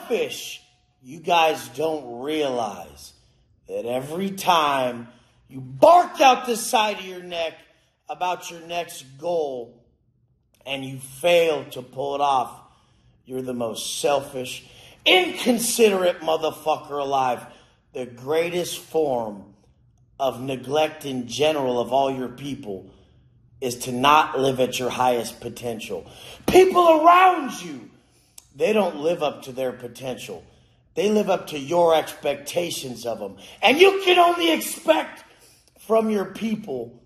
selfish. You guys don't realize that every time you bark out the side of your neck about your next goal and you fail to pull it off, you're the most selfish, inconsiderate motherfucker alive. The greatest form of neglect in general of all your people is to not live at your highest potential. People around you, they don't live up to their potential. They live up to your expectations of them. And you can only expect from your people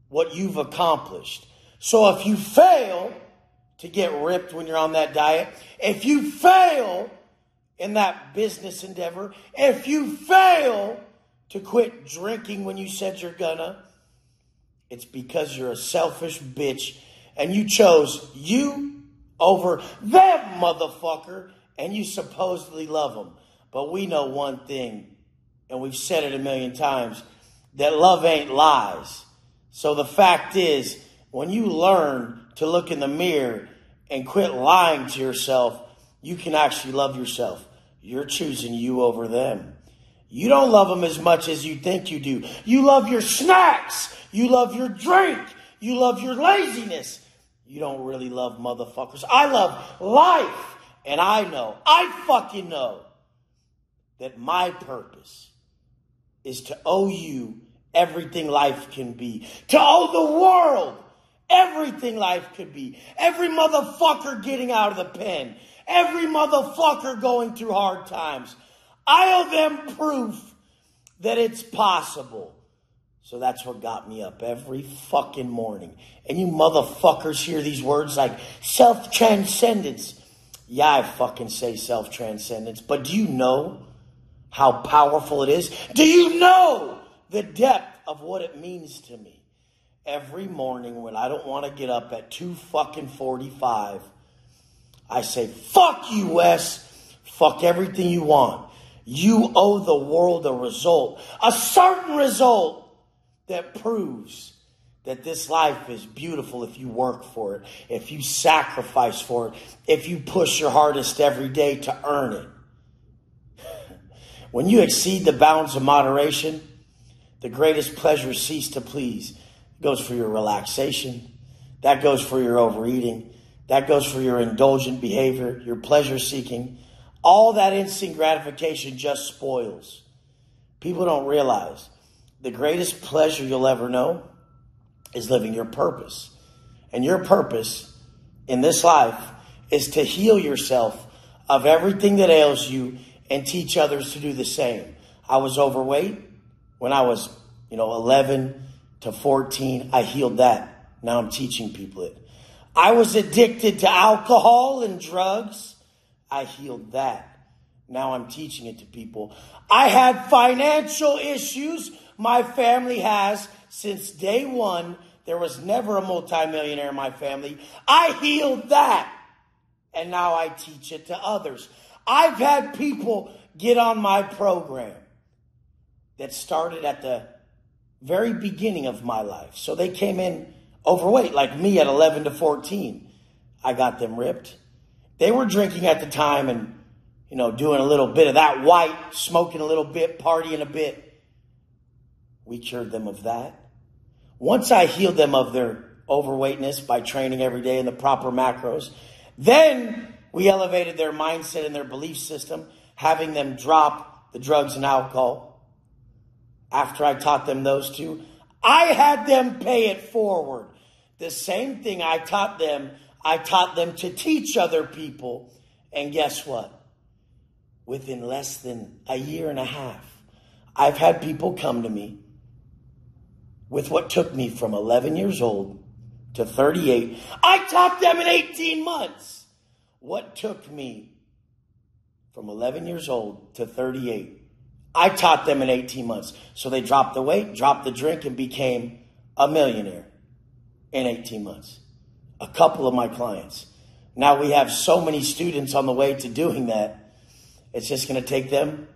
what you've accomplished. So if you fail to get ripped when you're on that diet, if you fail in that business endeavor, if you fail to quit drinking when you said you're gonna, it's because you're a selfish bitch and you chose you over them, motherfucker, and you supposedly love them. But we know one thing, and we've said it a million times, that love ain't lies. So the fact is, when you learn to look in the mirror and quit lying to yourself, you can actually love yourself. You're choosing you over them. You don't love them as much as you think you do. You love your snacks. You love your drink. You love your laziness. You don't really love motherfuckers. I love life. And I fucking know that my purpose is to owe you everything life can be. To owe the world everything life could be. Every motherfucker getting out of the pen. Every motherfucker going through hard times. I owe them proof that it's possible. So that's what got me up every fucking morning. And you motherfuckers hear these words like self-transcendence. Yeah, I fucking say self-transcendence. But do you know how powerful it is? Do you know the depth of what it means to me? Every morning when I don't want to get up at 2:45, I say, fuck you, Wes. Fuck everything you want. You owe the world a result. A certain result that proves that this life is beautiful if you work for it, if you sacrifice for it, if you push your hardest every day to earn it. When you exceed the bounds of moderation, the greatest pleasures cease to please. It goes for your relaxation. That goes for your overeating. That goes for your indulgent behavior, your pleasure seeking. All that instant gratification just spoils. People don't realize the greatest pleasure you'll ever know is living your purpose. And your purpose in this life is to heal yourself of everything that ails you and teach others to do the same. I was overweight when I was, 11 to 14. I healed that. Now I'm teaching people it. I was addicted to alcohol and drugs. I healed that. Now I'm teaching it to people. I had financial issues. My family has since day one. There was never a multimillionaire in my family. I healed that. And now I teach it to others. I've had people get on my program that started at the very beginning of my life. So they came in overweight like me at 11 to 14. I got them ripped. They were drinking at the time and, doing a little bit of that white, smoking a little bit, partying a bit. We cured them of that. Once I healed them of their overweightness by training every day in the proper macros, then we elevated their mindset and their belief system, having them drop the drugs and alcohol. After I taught them those two, I had them pay it forward. The same thing I taught them to teach other people. And guess what? Within less than a year and a half, I've had people come to me with what took me from 11 years old to 38. I taught them in 18 months. What took me from 11 years old to 38, I taught them in 18 months. So they dropped the weight, dropped the drink, and became a millionaire in 18 months. A couple of my clients. Now we have so many students on the way to doing that. It's just going to take them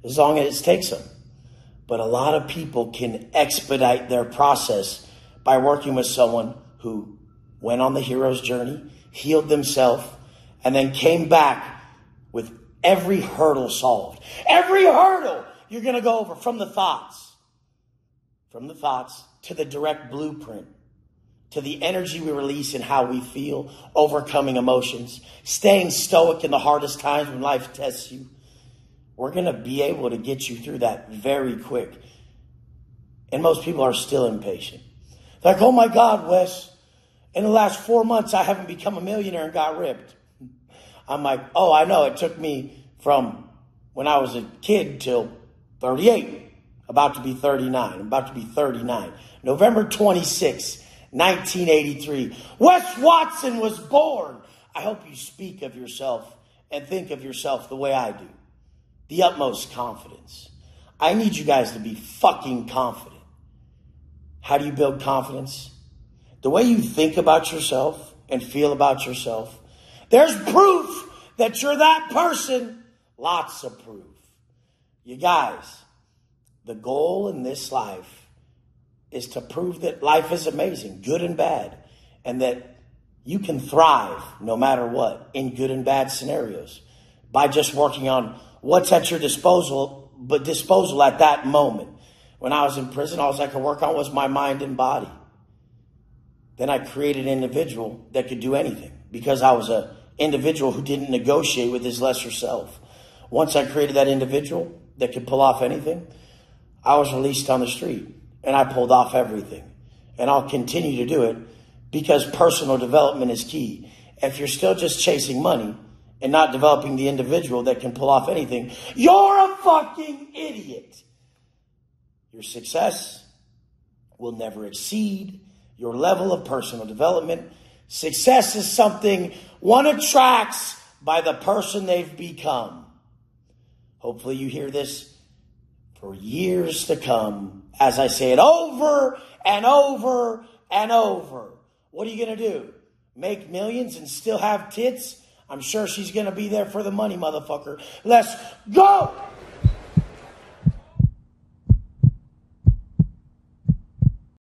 as long as it takes them. But a lot of people can expedite their process by working with someone who went on the hero's journey, healed themselves, and then came back with every hurdle solved. Every hurdle you're going to go over, from the thoughts to the direct blueprint, to the energy we release and how we feel, overcoming emotions, staying stoic in the hardest times when life tests you. We're going to be able to get you through that very quick. And most people are still impatient. They're like, oh my God, Wes, in the last 4 months, I haven't become a millionaire and got ripped. I'm like, oh, I know. It took me from when I was a kid till 38, about to be 39. I'm about to be 39. November 26, 1983. Wes Watson was born. I hope you speak of yourself and think of yourself the way I do. The utmost confidence. I need you guys to be fucking confident. How do you build confidence? The way you think about yourself and feel about yourself. There's proof that you're that person. Lots of proof. You guys, the goal in this life is to prove that life is amazing, good and bad, and that you can thrive no matter what in good and bad scenarios by just working on what's at your disposal at that moment. When I was in prison, all I could work on was my mind and body. Then I created an individual that could do anything because I was an individual who didn't negotiate with his lesser self. Once I created that individual that could pull off anything, I was released on the street and I pulled off everything. And I'll continue to do it because personal development is key. If you're still just chasing money and not developing the individual that can pull off anything, you're a fucking idiot. Your success will never exceed your level of personal development. Success is something one attracts by the person they've become. Hopefully you hear this for years to come as I say it over and over and over. What are you going to do? Make millions and still have tits? I'm sure she's going to be there for the money, motherfucker. Let's go!